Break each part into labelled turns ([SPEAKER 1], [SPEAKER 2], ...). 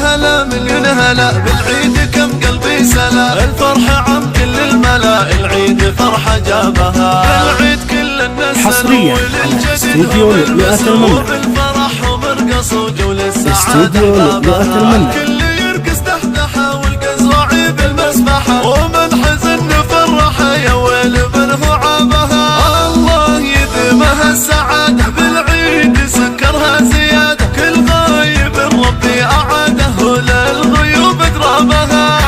[SPEAKER 1] هلا مليون هلا بالعيد كم قلبي سلا الفرحة عم كل الملا العيد فرحة جابها العيد كل الناس
[SPEAKER 2] حصريا على استوديو لؤلؤة المملكة
[SPEAKER 1] بالفرح ومرقص وجول
[SPEAKER 2] استوديو لؤلؤة المملكة
[SPEAKER 1] الكل يرقص تحتها والقزراعي بالمسبحة ومن حزن فرحة يا ويل منه عابها الله يديمها السعادة بالعيد سكرها زيادة كل غايب ربي أعاده وللغيوب درابها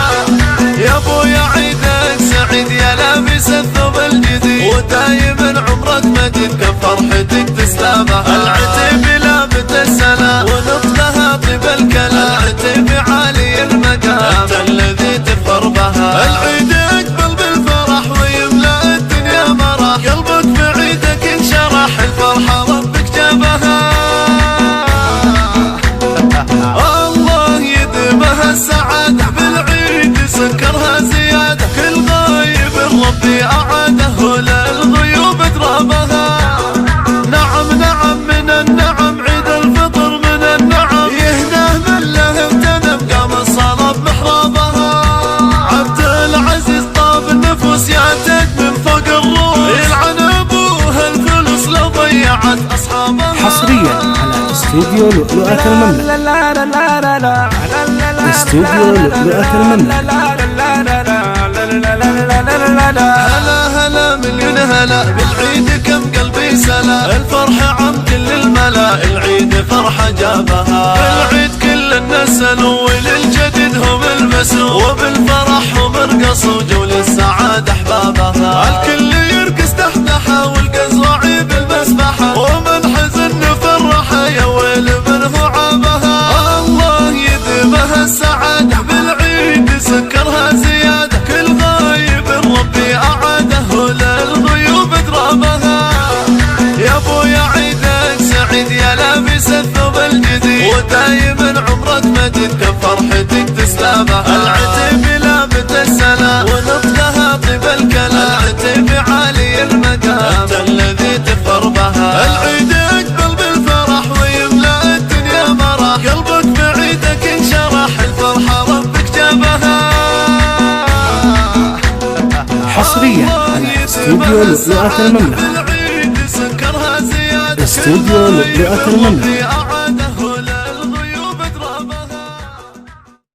[SPEAKER 1] يا ابويا عيدك سعيد يا لابس الثوب الجديد ودايما عمرك مديد كم فرحتك تسلمها العتيب لابت السلام ونطلها طيب الكلام العتيب عالي المقام انت الذي تفخر بها العيد اقبل بالفرح ويملأ الدنيا مرح قلبك بعيدك انشرح الفرحة ربك جابها الله يديمها السعادة بالعيد سكرها زيادة كل غايب ربي أعاده وللغيوب درابها نعم نعم من النعم عيد الفطر من النعم يهداه من له اغتنم قام الصلاة بمحرابها عبد العزيز طاب النفوس يعتد من فوق الروح يلعن ابوها الفلوس لو ضيعت اصحابها
[SPEAKER 2] حصريا على استوديو لؤلؤة المملكة استوديو لؤلؤة المملكة
[SPEAKER 1] هلا مليون هلا بالعيد كم قلبي سلا الفرحة عم كل الملا العيد فرحة جابها بالعيد كل الناس سلوا وللجديد هم المسوا وبالفرح ومرقص وجول السعادة احبابها الكل يرقص تحتها والقزراعي بالمسبحة ومن حزن فرحة يا ويل منه عابها الله يديمها السعادة بالعيد سكرها زيادة كل غايب ربي أعاده للغيوب درابها يا ابويا عيدك سعيد يا لابس الثوب الجديد ودايما عمرك مديد كم فرحتك تسلمها العتيب لابت السلام ونطلها طيب الكلام العتيب عالي المقام انت الذي تفخر بها العيد اقبل بالفرح ويملأ الدنيا مرح قلبك بعيدك انشرح الفرحة ربك جابها
[SPEAKER 2] حصريا على استوديو لؤلؤة المملكة استوديو لؤلؤة المملكة